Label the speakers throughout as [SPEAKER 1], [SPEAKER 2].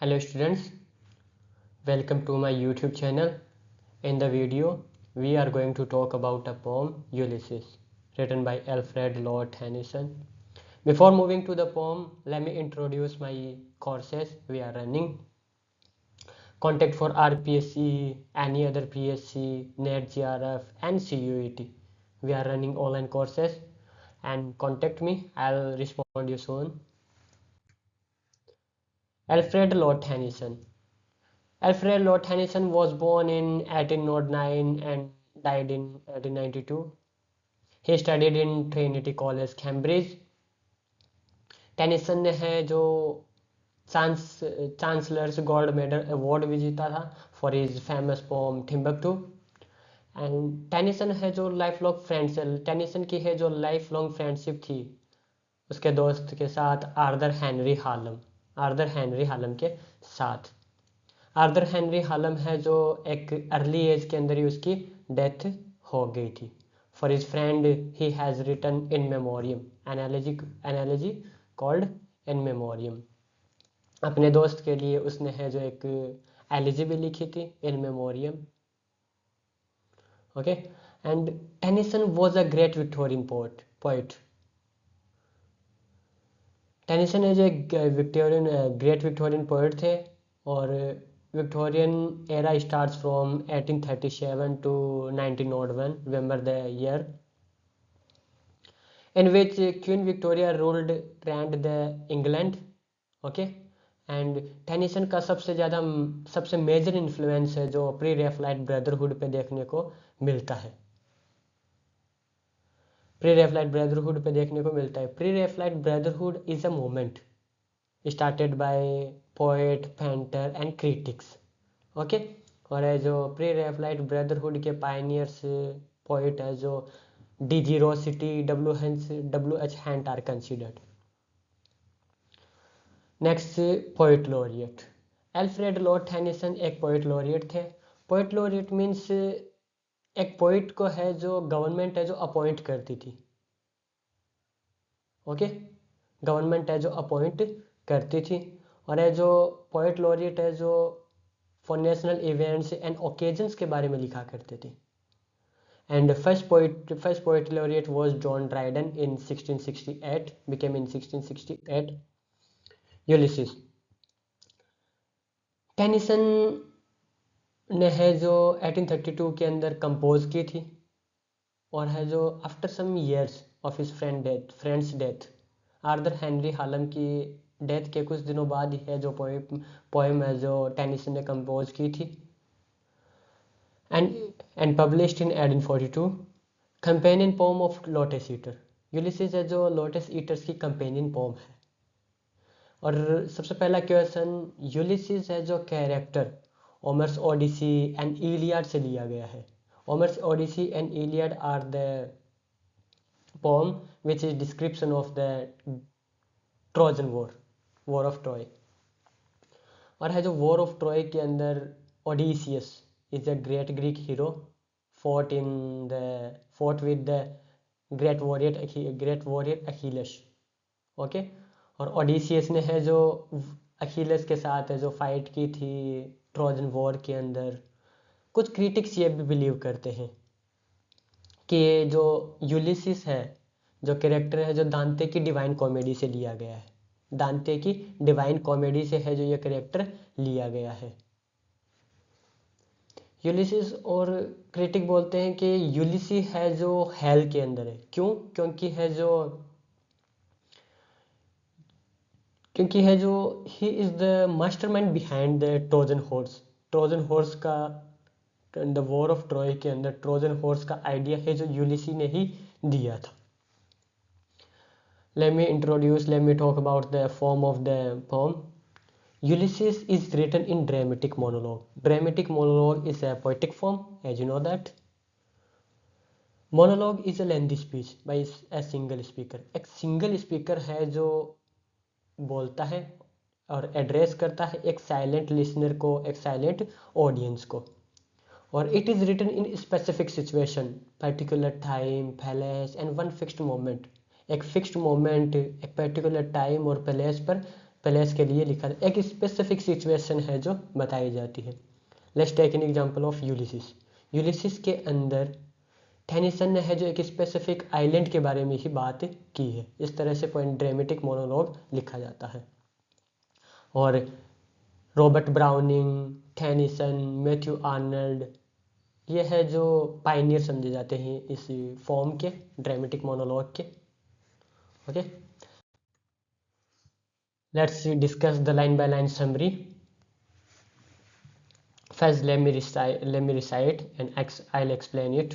[SPEAKER 1] Hello students, welcome to my YouTube channel. In the video, we are going to talk about a poem Ulysses, written by Alfred Lord Tennyson. Before moving to the poem, let me introduce my courses we are running. Contact for RPSC, any other PSC, NET, GRF and CUET. We are running online courses and contact me. I'll respond you soon. Alfred Lord Tennyson. Alfred Lord Tennyson was born in 1809 and died in 1892. He studied in Trinity College, Cambridge. Tennyson ने है जो chancellors gold medal award भी जीता था for his famous poem Timbuktu. And Tennyson है जो life long friends Tennyson की है जो लाइफ लॉन्ग फ्रेंडशिप थी उसके दोस्त के साथ आर्थर हेनरी हालम के साथ। आर्थर हेनरी हालम है जो एक अर्ली एज के अंदर ही उसकी डेथ हो गई थी। For his friend he has written In Memoriam analogy called In Memoriam. अपने दोस्त के लिए उसने है जो एक एलिजी भी लिखी थी in memoriam. Okay, and Tennyson was a great Victorian poet. Tennyson है जो एक ग्रेट विक्टोरियन पोइट थे और Victorian era starts from 1837 to 1901. Remember the year in which Queen Victoria ruled reigned the England. Okay, and Tennyson का सबसे major influence है जो pre Raphaelite brotherhood पे देखने को मिलता है। Pre Raphaelite brotherhood is a movement started by poet, painter and critics. Okay, और है जो प्री रेफलाइट ब्रदरहुड के पायनियर्स पोइट है जो D G Rossetti, W H Hunt are considered. Next, poet laureate. Alfred lord Tennyson एक poet laureate थे। Poet laureate means एक poet को है जो गवर्नमेंट है जो अपॉइंट करती थी। ओके, गवर्नमेंट है जो अपॉइंट करती थी और है जो पोइट लॉरिएट है जो for national events and occasions के बारे में लिखा करते थे। And first poet laureate was John Dryden in 1668, became in 1668 Ulysses. Tennyson ने है जो 1832 के अंदर कंपोज की थी और है जो after some years of his friends death, Arthur Henry Hallam की डेथ के कुछ दिनों बाद ही है जो पोएम है जो टेनिसन ने कंपोज की थी and published in 1842। Companion poem of lotus eater. Ulysses है जो लोटस ईटर्स की कंपेनियन पोम है। और सबसे पहला क्वेश्चन, यूलिसिस है जो character Homer's Odyssey and Iliad से लिया गया है। Homer's Odyssey and Iliad are the poem which is description of the Trojan war of Troy. और है जो वॉर ऑफ ट्रॉय के अंदर Odysseus is a great Greek hero fought with the great warrior Achilles. Okay, और Odysseus ने है जो अखिलस के साथ है जो फाइट की थी ट्रोजन वॉर के अंदर। कुछ क्रिटिक्स ये भी बिलीव करते हैं कि ये जो यूलिसिस है जो कैरेक्टर है जो दांते की डिवाइन कॉमेडी से लिया गया है। दांते की डिवाइन कॉमेडी से है जो ये कैरेक्टर लिया गया है यूलिसिस। और क्रिटिक बोलते हैं कि यूलिसी है जो हेल के अंदर है। क्योंकि है जो he is the mastermind behind the Trojan horse का द वॉर ऑफ ट्रॉय के अंदर ट्रोजन हॉर्स का आइडिया है जो यूलिसी ने ही दिया था। let me talk about the form of the poem. Ulysses is written in dramatic monologue. Dramatic monologue is a poetic form, as you know that. Monologue is a lengthy speech by a single speaker. एक single speaker है जो बोलता है और address करता है एक silent listener को, एक साइलेंट ऑडियंस को। और it is written in specific situation, particular time, place and one fixed moment. एक फिक्स्ड मोमेंट, एक पर्टिकुलर टाइम और प्लेस पर प्लेस के लिए लिखा था, एक स्पेसिफिक सिचुएशन है जो बताई जाती है। Let's take an example of Ulysses. Ulysses के अंदर टेनिसन ने है जो एक स्पेसिफिक आइलैंड के बारे में ही बात की है। इस तरह से पॉइंट ड्रामेटिक मोनोलॉग लिखा जाता है। और Robert browning, Tennyson, Matthew Arnold, ये है जो पायनियर समझे जाते हैं इस फॉर्म के, ड्रामेटिक मोनोलॉग के। Okay, let's discuss the line by line summary. First, let me recite and I'll explain it.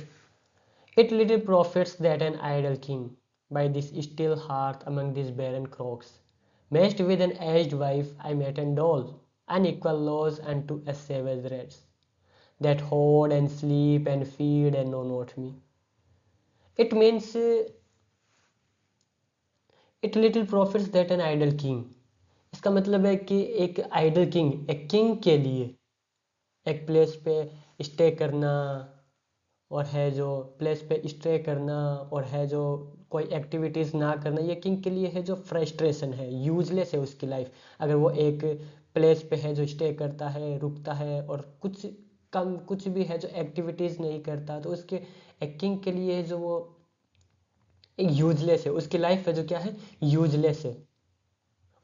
[SPEAKER 1] It little profits that an idle king, by this still hearth among these barren crocks, matched with an aged wife, I met and dole, unequal laws unto a savage race, that hoard and sleep and feed and know not me. It means it little profits that an idle king. इसका मतलब है कि एक idol king, एक king के लिए एक place पे स्टे करना और है जो प्लेस पे स्टे करना और है जो कोई एक्टिविटीज़ ना करना, ये किंग के लिए है जो फ्रस्ट्रेशन है, यूजलेस है उसकी लाइफ। अगर वो एक प्लेस पे है जो स्टे करता है, रुकता है और कुछ भी है जो एक्टिविटीज़ नहीं करता, तो उसके एक किंग के लिए जो वो एक यूजलेस है, उसकी लाइफ है जो क्या है, यूजलेस है।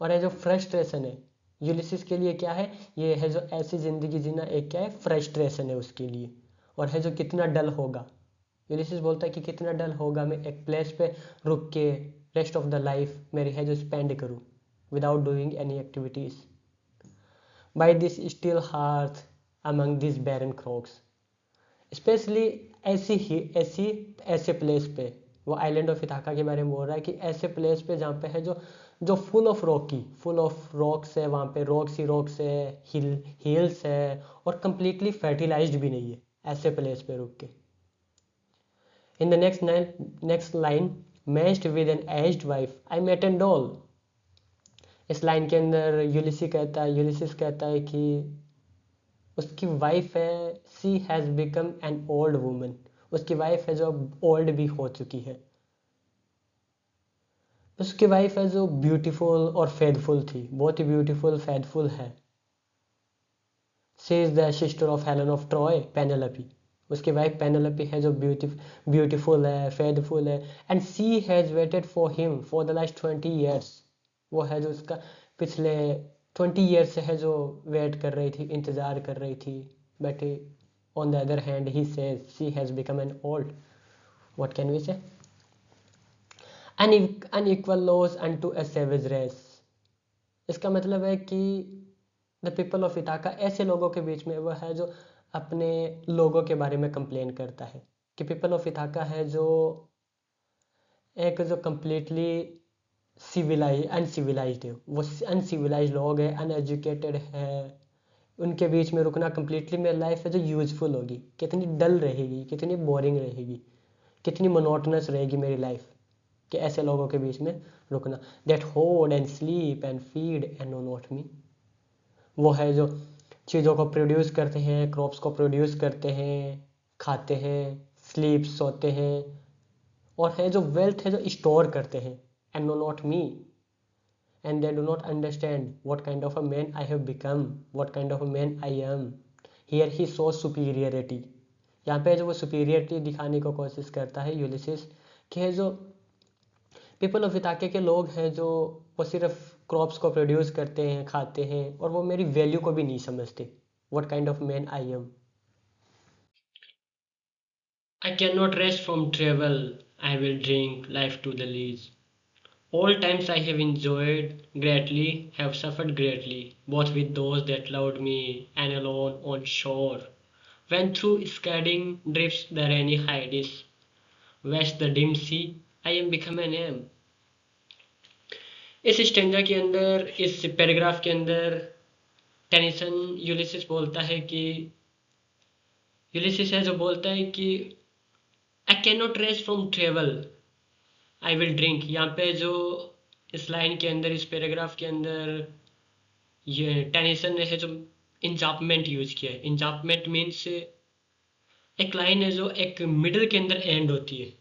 [SPEAKER 1] और है जो फ्रस्ट्रेशन है, यूलिसिस के लिए क्या है, ये है जो ऐसी ज़िंदगी जीना एक क्या है, फ्रस्ट्रेशन है उसके लिए। और है जो कितना डल होगा, यूलिसिस बोलता है कि कितना डल होगा मैं एक प्लेस पे रुक के रेस्ट ऑफ द लाइफ मेरी है जो स्पेंड करूँ without doing any activities by this still hearth among this barren crags. Specially ऐसे प्लेस पे, वो आइलैंड ऑफ इथाका के बारे में बोल रहा है कि ऐसे प्लेस पे जहाँ पे है जो फुल ऑफ रॉक्स है, वहाँ पे रॉक्स है, हिल्स है और कम्प्लीटली फर्टिलाइज्ड भी नहीं है, ऐसे प्लेस पे रुक के। In the next line, matched with an aged wife I mete and dole. इस लाइन के अंदर यूलिसिस कहता है कि उसकी वाइफ है, she has become an old woman, उसकी वाइफ है जो ओल्ड भी हो चुकी है। उसकी वाइफ है जो ब्यूटीफुल और फेथफुल थी, बहुत ही ब्यूटीफुल फेथफुल है। She is the sister of Helen of Troy, Penelope. उसकी वाइफ पेनेलोपी है जो ब्यूटीफुल है, फेथफुल है। And she has waited for him for the last 20 years. वो है जो उसका पिछले 20 ईयर्स से है जो वेट कर रही थी, इंतज़ार कर रही थी। But on the other hand he says she has become an old, what can we say, unequal laws unto a savage race। इसका मतलब है कि द पीपल ऑफ इथाका, ऐसे लोगों के बीच में वो है जो अपने लोगों के बारे में कंप्लेन करता है कि पीपल ऑफ इथाका है जो एक जो कम्प्लीटली अनसिविलाइज्ड है, वो अनसिविलाइज्ड लोग है, अनएजुकेटेड है। उनके बीच में रुकना कम्प्लीटली मेरी लाइफ है जो यूजफुल होगी, कितनी डल रहेगी, कितनी बोरिंग रहेगी, कितनी मोनोटनस रहेगी मेरी लाइफ, कि ऐसे लोगों के बीच में रुकना। That hoard and sleep and feed and know not me. वो है जो चीज़ों को प्रोड्यूस करते हैं, क्रॉप्स को प्रोड्यूस करते हैं, खाते हैं, स्लीप सोते हैं, और है जो वेल्थ है जो स्टोर करते हैं, and know not me, and they do not understand what kind of a man I have become, what kind of a man I am. Here he so superiority. यहाँ पे जो वो सुपीरियरिटी दिखाने की कोशिश करता है यूलिसिस, कि है जो पीपल ऑफ इथाके के लोग हैं जो वो सिर्फ क्रॉप्स को प्रोड्यूस करते हैं, खाते हैं, और वो मेरी वैल्यू को भी नहीं समझते, what kind of man I M. I cannot rest from travel. I will drink life to the lees. All times I have enjoyed greatly, have suffered greatly, both with those that loved me and alone on shore. When through scadding drifts the rainy Hyades, west the dim sea, I am become an am. इस stanza के अंदर, इस paragraph के अंदर Tennyson Ulysses बोलता है कि Ulysses है जो बोलता है कि आई can not rest from travel, I will drink. यहाँ पे जो इस लाइन के अंदर, इस पैराग्राफ के अंदर ये टेनिसन ने है जो इंजापमेंट यूज किया है। इंजापमेंट मीन्स एक लाइन है जो एक मिडल के अंदर एंड होती है,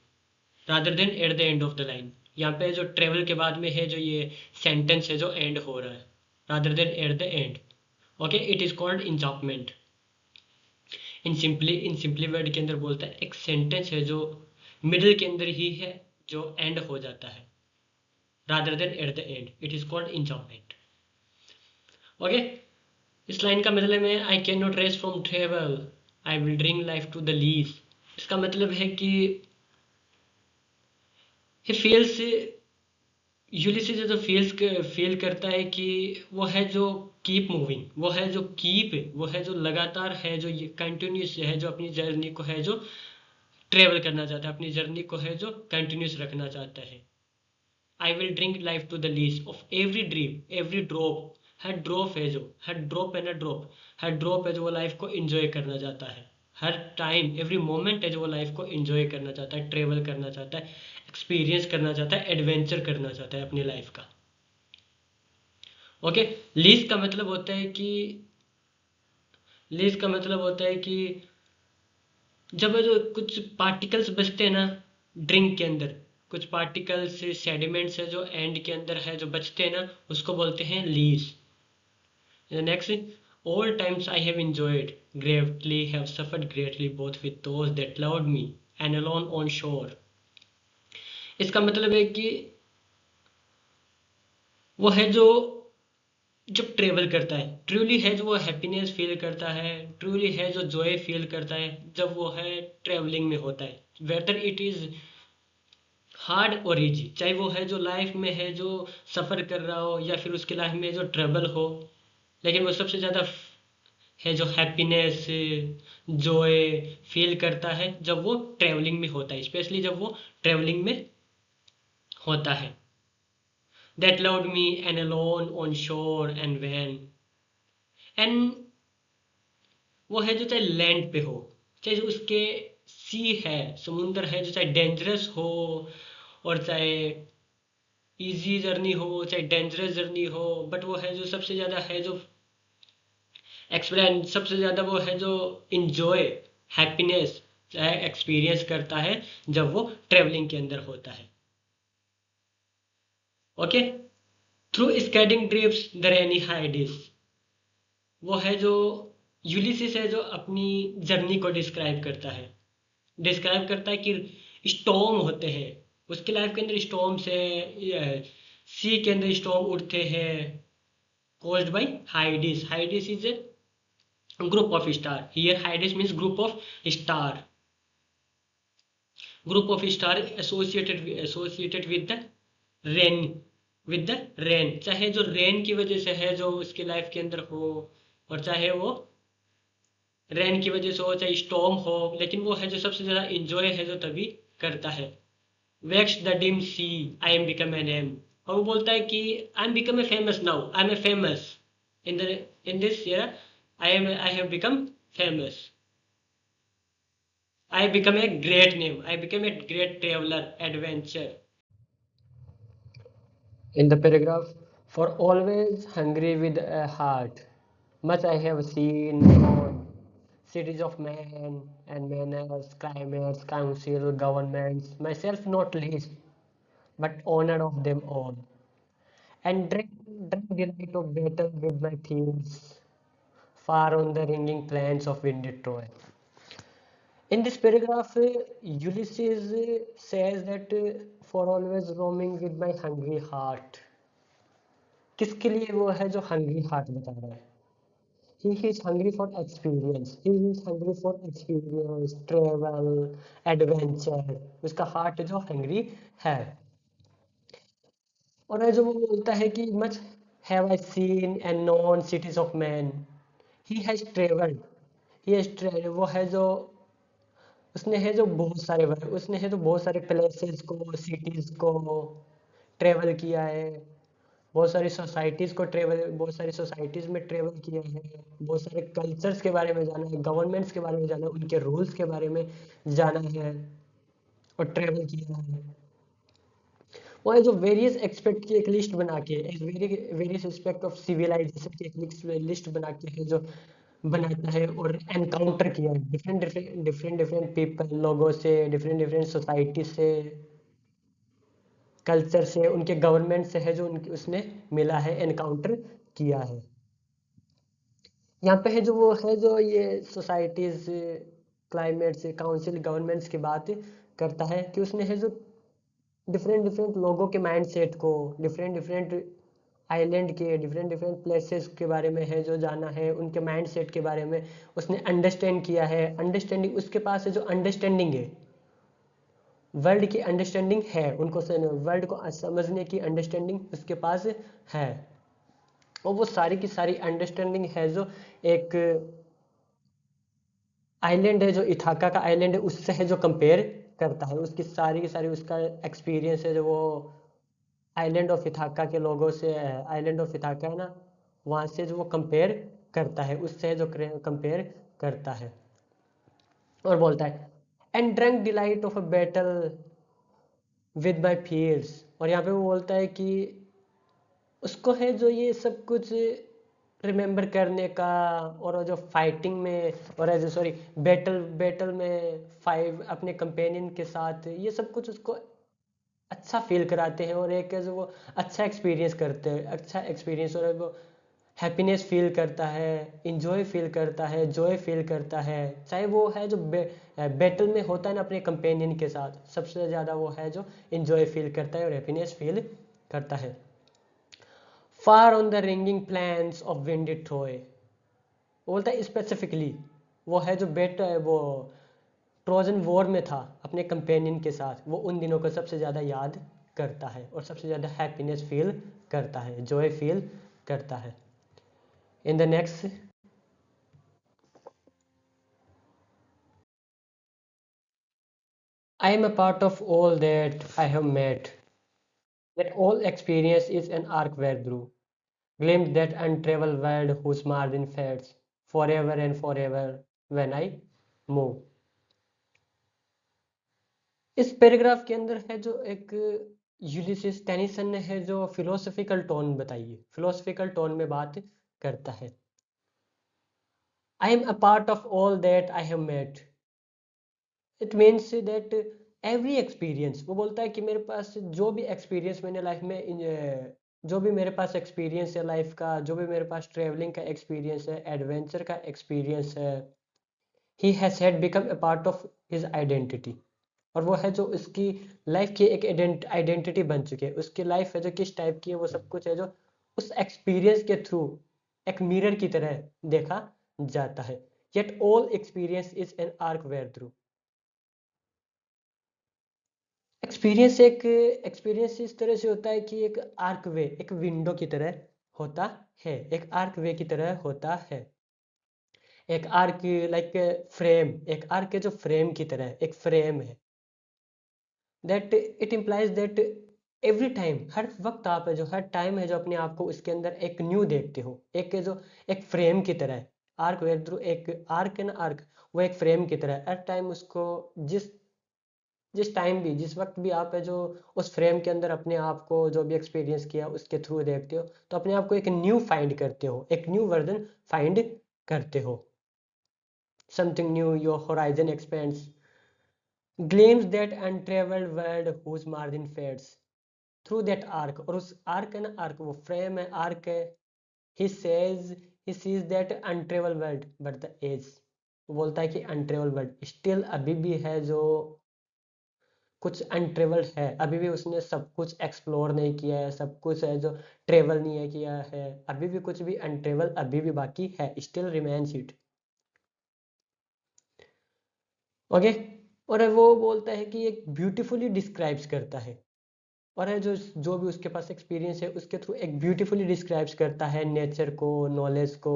[SPEAKER 1] rather than at the end of the line. यहाँ पे जो ट्रेवल के बाद में है जो ये सेंटेंस है जो एंड हो रहा है rather than at the end. Okay, it is called enjambment. In simply word के अंदर बोलता है एक सेंटेंस है जो मिडिल के अंदर ही है जो एंड हो जाता है rather than at the end, it is called enjambment. Okay, इस लाइन का मतलब है I can not rest from travel, I will drink life to the lees. इसका मतलब है कि ही फील्स, यूलिसीज जो फील करता है कि वो है जो कीप मूविंग, वो है जो लगातार है, जो ये कंटिन्यूस है, जो अपनी जर्नी को है जो ट्रेवल करना चाहता है, अपनी जर्नी को है जो कंटिन्यूस रखना चाहता है। I will drink life to the lees of every dream, every drop. हर ड्रॉप है जो, हर ड्रॉप है ना ड्रॉप, हर ड्रॉप है जो वो लाइफ को एंजॉय करना चाहता है। हर टाइम एवरी मोमेंट है जो वो लाइफ को एंजॉय करना चाहता है, ट्रेवल करना चाहता है, एक्सपीरियंस करना चाहता है, एडवेंचर करना चाहता है अपनी लाइफ का। ओके, लीज का मतलब होता है कि लीज का मतलब होता है कि जब जो कुछ पार्टिकल्स बचते हैं ना ड्रिंक के अंदर, कुछ पार्टिकल्स सेडिमेंट्स है जो एंड के अंदर है जो बचते हैं ना, उसको बोलते हैं lease. Next, all times I have enjoyed greatly, have suffered greatly, both with those that loved me and alone on shore। इसका मतलब है कि वो है जो जब ट्रेवल करता है ट्रूली है जो वो हैप्पीनेस फील करता है, ट्रूली है जो जॉय फील करता है जब वो है ट्रेवलिंग में होता है, वेदर इट इज हार्ड और इजी, चाहे वो है जो लाइफ में है जो सफ़र कर रहा हो या फिर उसकी लाइफ में जो ट्रबल हो, लेकिन वो सबसे ज़्यादा है जो हैप्पीनेस जॉय फील करता है जब वो ट्रैवलिंग में होता है, स्पेशली जब वो ट्रैवलिंग में होता है। That loved me and alone on shore and when. And वो है जो चाहे लैंड पे हो, चाहे जो उसके सी है, समुंदर है जो चाहे डेंजरस हो और चाहे इजी जर्नी हो चाहे डेंजरस जर्नी हो, बट वो है जो सबसे ज़्यादा है जो एक्सपीरियंस, सबसे ज़्यादा वो है जो इंजॉय हैप्पीनेस एक्सपीरियंस करता है जब वो ट्रेवलिंग के अंदर होता है। Okay, through scudding drifts the rainy Hyades. वो है जो यूलिसिस है जो अपनी जर्नी को डिस्क्राइब करता है कि स्टॉर्म होते हैं उसकी लाइफ के अंदर, स्टॉर्म्स है, सी के अंदर स्टॉर्म उठते हैं caused by Hyades। Hyades is a group of star. Here Hyades means group of star. Group of star associated with the rain, with the rain। चाहे जो रेन की वजह से है जो उसकी लाइफ के अंदर हो, और चाहे वो रेन की वजह से हो चाहे स्टॉर्म हो, लेकिन वो है जो सबसे ज़्यादा इंजॉय है जो तभी करता है। Vexed the dim sea I am become a name. और वो बोलता है कि I am become a famous now, I am a famous in the in this year, I have become famous, I become a great name, I become a great traveler adventure। In the paragraph, for always hungry with a heart, much I have seen on cities of men and manners, climates, council, governments, myself not least, but honored of them all, and drink delight of battle with my themes, far on the ringing plains of windy Troy। In this paragraph, Ulysses says that for always roaming with my hungry heart। किसके लिए वो है जो hungry heart बता रहा है? He is hungry for experience। He is hungry for experience, travel, adventure। उसका heart जो hungry है। और है जो वो बोलता है कि much have I seen and known cities of men। He has traveled। वो है जो उसने है जो बहुत सारे प्लेसेस को, सिटीज़ को ट्रेवल किया है, बहुत सारी सोसाइटीज़ में ट्रेवल किया है, बहुत सारे कल्चर्स के बारे में जाना है, गवर्नमेंट्स के बारे में जाना है, उनके रूल्स के बारे में जाना है और ट्रेवल किया है। वो है जो वेरियस एक्सपेक्ट की एक लिस्ट बना के, एक वेरियस एस्पेक्ट ऑफ सिविलाइजेशन की एक लिस्ट बना के है जो बनाता है और एनकाउंटर किया है डिफरेंट डिफरेंट पीपल, लोगों से, डिफरेंट डिफरेंट सोसाइटी से कल्चर से, उनके गवर्नमेंट से है जो उनकी उसने मिला है, एनकाउंटर किया है। यहाँ पे है जो वो है जो ये सोसाइटीज, क्लाइमेट से, काउंसिल, गवर्नमेंट्स की बात करता है कि उसने है जो डिफरेंट डिफरेंट लोगों के माइंड सेट को, डिफरेंट डिफरेंट आइलैंड के, डिफरेंट डिफरेंट प्लेसेस के बारे में है जो जाना है, उनके माइंड सेट के बारे में उसने अंडरस्टैंड किया है। अंडरस्टैंडिंग उसके पास है जो अंडरस्टैंडिंग है, वर्ल्ड की अंडरस्टैंडिंग है, उनको वर्ल्ड को समझने की अंडरस्टैंडिंग उसके पास है। और वो सारी की सारी अंडरस्टैंडिंग है जो एक आइलैंड है जो इथाका का आइलैंड है उससे है जो कंपेयर करता है, उसकी सारी की सारी उसका एक्सपीरियंस है जो वो आइलैंड ऑफ इथाका के लोगों से, आइलैंड ऑफ इथाका है ना, वहाँ से जो वो कंपेयर करता है, उससे जो कंपेयर करता है। और बोलता है and drunk delight of a battle with my peers. और यहाँ पे वो बोलता है कि उसको है जो ये सब कुछ रिमेम्बर करने का, और जो फाइटिंग में, और जो सॉरी बैटल बैटल में फाइव अपने कंपेनियन के साथ, ये सब कुछ उसको अच्छा फील कराते हैं, और एक जो वो अच्छा एक्सपीरियंस करते हैं, अच्छा एक्सपीरियंस, और वो हैप्पीनेस फील करता है, इंजॉय फील करता है, जॉय फील करता है, चाहे वो है जो बैटल में होता है ना अपने कंपेनियन के साथ, सबसे ज़्यादा वो है जो इंजॉय फील करता है और हैप्पीनेस फील करता है। Far on the ringing plains of windy Troy, बोलता है स्पेसिफिकली वो है जो वो ट्रोजन वॉर में था अपने कंपेनियन के साथ, वो उन दिनों को सबसे ज़्यादा याद करता है और सबसे ज़्यादा हैप्पीनेस फील करता है, जॉय फील करता है। इन the next, I am a part of all that I have met, that all experience is an arc where through, glimpse that untraveled world whose margin fades forever and forever when I move। इस paragraph के अंदर है जो एक Ulysses Tennyson ने है जो philosophical tone बताई है, फिलोसफिकल टोन में बात करता है। I am a part of all that I have met, it means that every experience, वो बोलता है कि मेरे पास जो भी एक्सपीरियंस मैंने लाइफ में जो भी मेरे पास एक्सपीरियंस है लाइफ का, जो भी मेरे पास ट्रेवलिंग का एक्सपीरियंस है, एडवेंचर का एक्सपीरियंस है, he has had become a part of his identity. और वो है जो उसकी लाइफ की एक आइडेंटिटी बन चुकी है, उसकी लाइफ है जो किस टाइप की है, वो सब कुछ है जो उस एक्सपीरियंस के थ्रू एक मिरर की तरह देखा जाता है। Yet all experience is an arch wherethrough, experience इस तरह से होता है कि एक आर्क वे, एक विंडो की तरह होता है, एक आर्क वे की तरह होता है, एक आर्क लाइक फ्रेम, एक आर्क है जो फ्रेम की तरह एक फ्रेम है। That it implies that every time, हर वक्त आप है जो हर टाइम है जो अपने आप को उसके अंदर एक न्यू देखते हो, एक है जो एक फ्रेम की तरह, आर्क वे थ्रू, एक आर्क है ना, आर्क वो एक फ्रेम की तरह हर टाइम उसको, जिस जिस टाइम भी, जिस वक्त भी आप है जो उस फ्रेम के अंदर अपने आप को जो भी एक्सपीरियंस किया उसके थ्रू देखते हो, तो अपने आप को एक न्यू फाइंड करते हो, एक न्यू वर्जन फाइंड करते हो, something new, your horizon expands, gleams that untravelled world whose margin fades through that arch. और उस आर्क है ना, आर्क वो फ्रेम है, आर्क है, he says, he sees that untravel world but the edge, वो बोलता है कि अनट्रेवल वर्ल्ड स्टिल अभी भी है जो कुछ अनट्रेवल्ड है, अभी भी उसने सब कुछ एक्सप्लोर नहीं किया है, सब कुछ है जो ट्रेवल नहीं है किया है, अभी भी कुछ भी अनट्रेवल अभी भी बाकी है, स्टिल रिमेन्स इट। ओके। और वो बोलता है कि एक ब्यूटीफुली डिस्क्राइब्स करता है, और है जो जो भी उसके पास एक्सपीरियंस है उसके थ्रू एक ब्यूटीफुली डिस्क्राइब्स करता है नेचर को, नॉलेज को।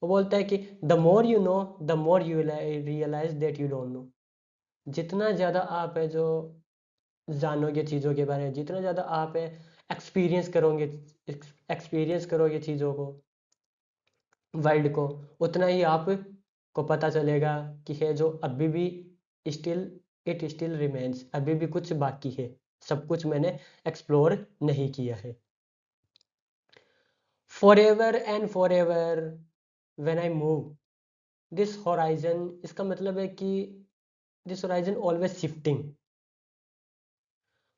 [SPEAKER 1] वो बोलता है कि the more you know the more you realise that you don't know, जितना ज़्यादा आप है जो जानोगे चीज़ों के बारे में, जितना ज़्यादा आप एक्सपीरियंस करोगे, एक्सपीरियंस करोगे चीज़ों को, वर्ल्ड को, उतना ही आप को पता चलेगा कि है जो अभी भी स्टिल, इट स्टिल रिमेन्स, अभी भी कुछ बाकी है, सब कुछ मैंने एक्सप्लोर नहीं किया है। For ever and for ever when I move this horizon, इसका मतलब है कि दिस होराइजन ऑलवेज शिफ्टिंग,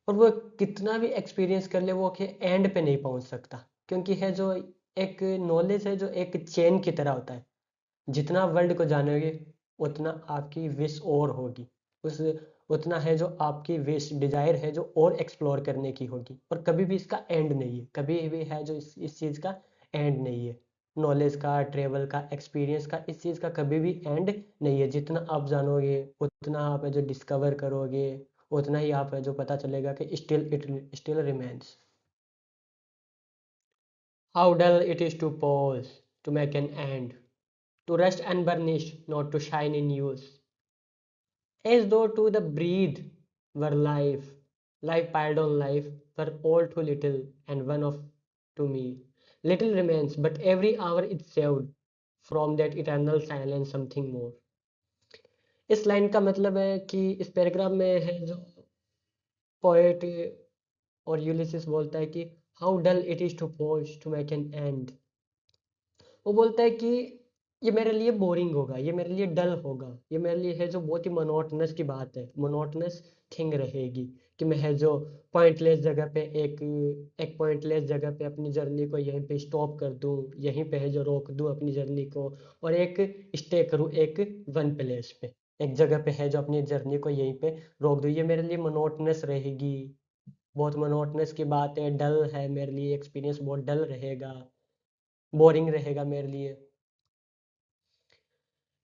[SPEAKER 1] और वो कितना भी एक्सपीरियंस कर ले वो के एंड पे नहीं पहुंच सकता, क्योंकि है जो एक नॉलेज है जो एक चेन की तरह होता है। जितना वर्ल्ड को जानोगे उतना आपकी विश और होगी, उस उतना है जो आपकी विश डिजायर है जो और एक्सप्लोर करने की होगी, और कभी भी इसका एंड नहीं है, कभी भी है जो इस चीज़ का एंड नहीं है। नॉलेज का, ट्रेवल का, एक्सपीरियंस का, इस चीज़ का कभी भी एंड नहीं है। जितना आप जानोगे उतना आप है जो डिस्कवर करोगे, उतना ही आप है जो पता चलेगा कि still remains. How dull it is to pause, to make an end, to rest and burnish, not to shine in use. As though to the breathe were life, life piled on life, were all too little, and one of to me. Little remains, but every hour it saved from that eternal silence something more. इस line का मतलब है कि इस paragraph में है जो poet और यूलिसिस बोलता है कि how dull it is to pause to make an end। वो बोलता है कि ये मेरे लिए बोरिंग होगा, ये मेरे लिए डल होगा, ये मेरे लिए है जो बहुत ही मोनोटनस की बात है, मोनोटनस थिंग रहेगी कि मैं है जो पॉइंटलेस जगह पे एक पॉइंटलेस जगह पे अपनी जर्नी को यहीं पे स्टॉप कर दूं, यहीं पे है जो रोक दूं अपनी जर्नी को, और एक स्टे करूं एक वन प्लेस पे, एक जगह पे है जो अपनी जर्नी को यहीं पे रोक दूं। ये मेरे लिए मोनोटनस रहेगी, बहुत मोनोटनस की बात है, डल है मेरे लिए, एक्सपीरियंस बहुत डल रहेगा, बोरिंग रहेगा मेरे लिए।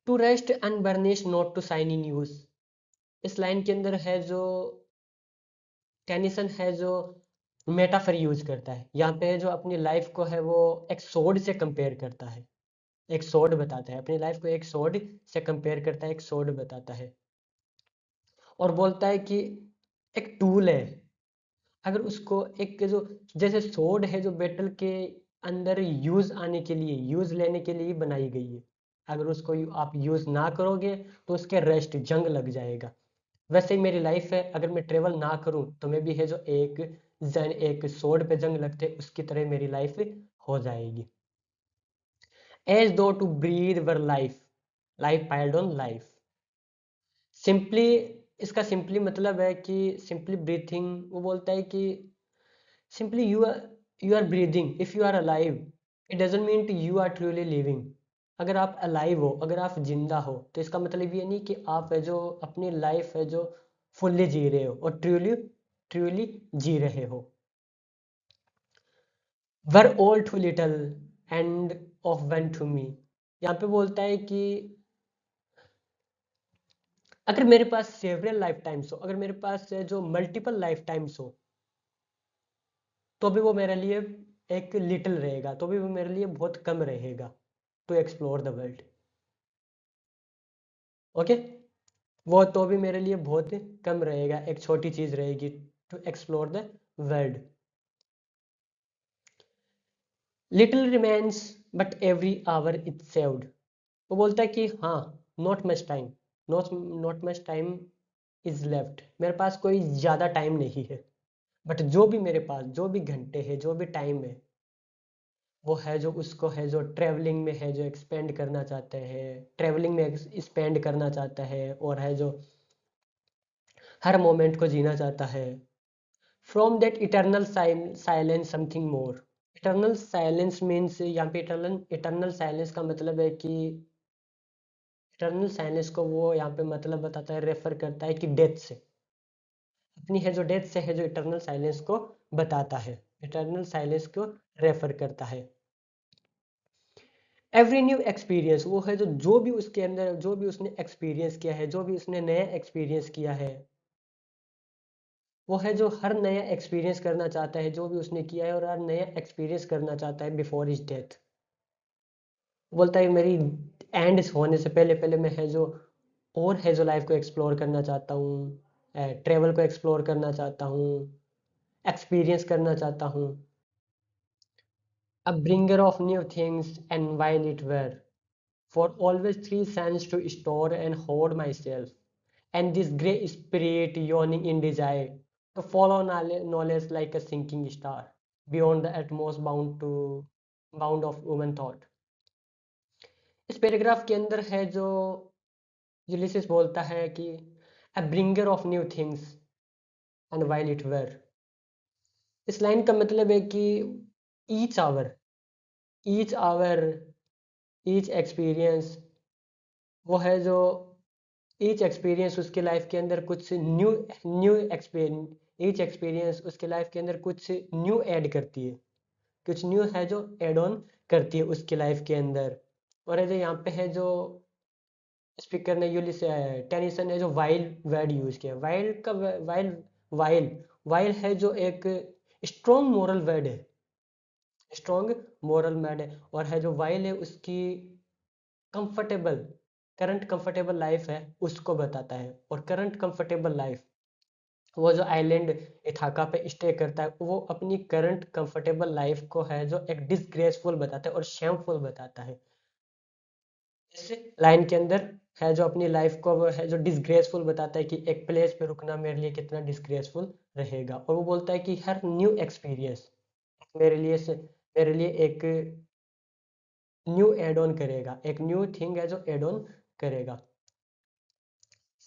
[SPEAKER 1] To rest unburnished not to shine in use. इस लाइन के अंदर है जो टेनिसन है जो मेटाफर यूज करता है यहाँ पे, जो अपनी लाइफ को है वो एक सोड से कंपेयर करता है, एक सोड बताता है, अपनी लाइफ को एक सोड से कंपेयर करता है, एक सोड बताता है, और बोलता है कि एक टूल है, अगर उसको एक जो जैसे सोड है जो बैटल के अंदर यूज आने के लिए, यूज लेने के लिए ही बनाई गई है, अगर उसको आप यूज ना करोगे तो उसके रेस्ट जंग लग जाएगा। वैसे ही मेरी लाइफ है, अगर मैं ट्रेवल ना करूं तो मैं भी है जो एक सोड पे जंग लगते उसकी तरह मेरी लाइफ हो जाएगी। As though to breathe were life, life piled on life. Simply, इसका सिंपली मतलब है कि सिंपली ब्रीथिंग, वो बोलता है कि simply you are breathing, if you are alive it doesn't mean to you are truly living. अगर आप अलाइव हो, अगर आप जिंदा हो, तो इसका मतलब ये नहीं कि आप है जो अपनी लाइफ है जो फुल्ली जी रहे हो और ट्रूली ट्रूली जी रहे हो। Were all too little and of one to me. यहाँ पे बोलता है कि अगर मेरे पास सेवरल लाइफ टाइम्स हो, अगर मेरे पास जो मल्टीपल लाइफ टाइम्स हो, तो भी वो मेरे लिए एक लिटिल रहेगा, तो भी वो मेरे लिए बहुत कम रहेगा to explore the world. Okay, वो तो भी मेरे लिए बहुत कम रहेगा, एक छोटी चीज रहेगी to explore the world. Little remains but every hour it saved. वो बोलता है कि हाँ, not much time, not not much time is left, मेरे पास कोई ज़्यादा टाइम नहीं है, बट जो भी मेरे पास जो भी घंटे हैं, जो भी टाइम है, वो है जो उसको है जो ट्रैवलिंग में है जो एक्सपेंड करना चाहते हैं, ट्रैवलिंग में स्पेंड करना चाहता है, और है जो हर मोमेंट को जीना चाहता है। From that eternal silence something more. Eternal silence means, यहाँ पे इटर्नल इटर्नल साइलेंस का मतलब है कि इटर्नल साइलेंस को वो यहाँ पे मतलब बताता है, रेफर करता है कि डेथ से, अपनी है जो डेथ से है जो इटर्नल साइलेंस को बताता है, इटर्नल साइलेंस को रेफर करता है। एवरी न्यू एक्सपीरियंस, वो है जो भी उसके अंदर जो भी उसने एक्सपीरियंस किया है, जो भी उसने नया एक्सपीरियंस किया है, वो है जो हर नया एक्सपीरियंस करना चाहता है, जो भी उसने किया है और हर नया एक्सपीरियंस करना चाहता है बिफोर हिज डेथ। बोलता है मेरी एंड होने से पहले पहले मैं है जो और है जो लाइफ को एक्सप्लोर करना चाहता हूँ, ट्रेवल को एक्सप्लोर करना चाहता हूँ, एक्सपीरियंस करना चाहता हूँ। A bringer of new things and while it were, for always three sands to store and hoard myself, and this grey spirit yawning in desire to follow knowledge like a sinking star, beyond the utmost bound of human thought। इस paragraph के अंदर है जो Ulysses बोलता है कि a bringer of new things, and while it were। इस line का मतलब है कि each hour, each hour, each experience, वो है जो ईच एक्सपीरियंस उसके लाइफ के अंदर कुछ न्यू एक्सपीरियंस, ईच एक्सपीरियंस उसके लाइफ के अंदर कुछ न्यू ऐड करती है, कुछ न्यू है जो एड ऑन करती है उसकी लाइफ के अंदर। और है जो यहाँ पे है जो स्पीकर ने टेनिसन ने जो वाइल वर्ड यूज किया, वाइल का वाइल वाइल वाइल है जो एक स्ट्रॉन्ग मोरल वर्ड है, स्ट्रॉन्ग मोरल वर्ड है। और है जो वाइल है उसकी कंफर्टेबल, करंट कंफर्टेबल लाइफ है उसको बताता है। और करंट कंफर्टेबल लाइफ, वो जो आइलैंड इथाका पे स्टे करता है, वो अपनी करंट कंफर्टेबल लाइफ को है जो एक डिसग्रेसफुल बताता है और शेमफुल बताता है। इस लाइन के अंदर है जो अपनी लाइफ को वो है जो डिसग्रेसफुल बताता है कि एक प्लेस पे रुकना मेरे लिए कितना डिसग्रेसफुल रहेगा। और वो बोलता है कि हर न्यू एक्सपीरियंस मेरे लिए एक न्यू एड ऑन करेगा, एक न्यू थिंग है जो एड ऑन करेगा।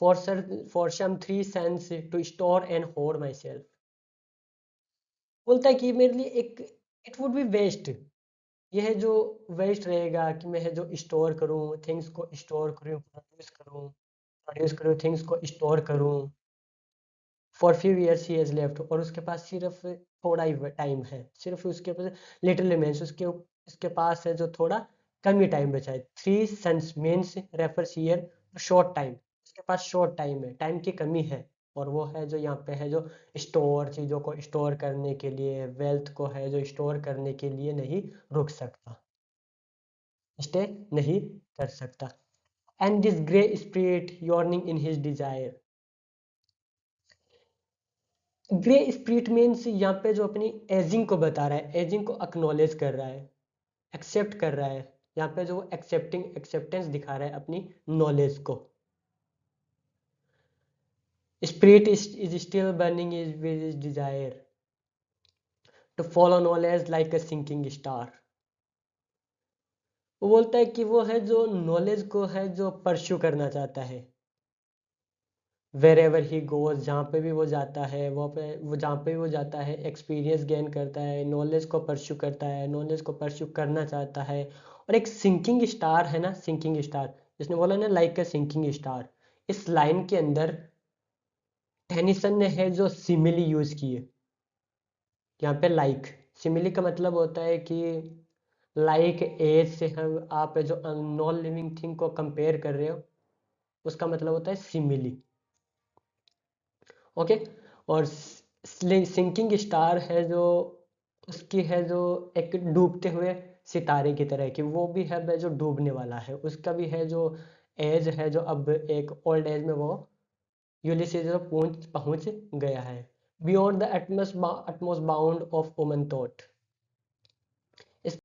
[SPEAKER 1] For some 3 cents to store and hoard myself, बोलता है कि मेरे लिए एक इट वुड बी वेस्ट, यह जो वेस्ट रहेगा कि मैं है जो स्टोर करूँ थिंग्स को, स्टोर करूँ, प्रोड्यूस करूँ थिंग्स को स्टोर करूँ। For few years he has left, और उसके पास सिर्फ थोड़ा ही टाइम है, सिर्फ उसके पास लिटिल रिमेन्स, उसके पास है जो थोड़ा कम ही टाइम बचा है। 3 cents means refers year short time, उसके पास शॉर्ट टाइम है, टाइम की कमी है। और वो है जो यहाँ पे है जो स्टोर, चीज़ों को स्टोर करने के लिए, वेल्थ को है जो स्टोर करने के लिए नहीं रुक सकता, स्टे नहीं कर सकता। And this grey spirit yawning in his Dzire, grey spirit means यहाँ पे जो अपनी एजिंग को बता रहा है, एजिंग को एक्नॉलेज कर रहा है, एक्सेप्ट कर रहा है। यहाँ पे जो एक्सेप्टेंस दिखा रहा है अपनी नॉलेज को। Spirit is still burning is with his desire to follow knowledge like a sinking star. वो बोलता है कि वो है जो नॉलेज को है जो परस्यू करना चाहता है। वेर एवर ही गोज, जहाँ पे भी वो जाता है, वो जहाँ पे भी वो जाता है एक्सपीरियंस गेन करता है, नॉलेज को परस्यू करता है, नॉलेज को परस्यू करना चाहता है। और एक सिंकिंग स्टार है ना, सिंकिंग स्टार जिसने बोला ना लाइक अ सिंकिंग स्टार, इस लाइन के अंदर टेनिसन ने है जो सिमिली यूज की है यहाँ पे। लाइक सिमिली का मतलब होता है कि लाइक एज से हम आप जो नॉन लिविंग थिंग को कंपेयर कर रहे हो, उसका मतलब होता है सिमिली। ओके। और सिंकिंग स्टार है जो उसकी है जो एक डूबते हुए सितारे की तरह की, वो भी है जो डूबने वाला है, उसका भी है जो एज है जो अब एक ओल्ड एज में वो यूलिसीज जो पहुंच पहुंच गया है। Beyond the utmost bound of human thought,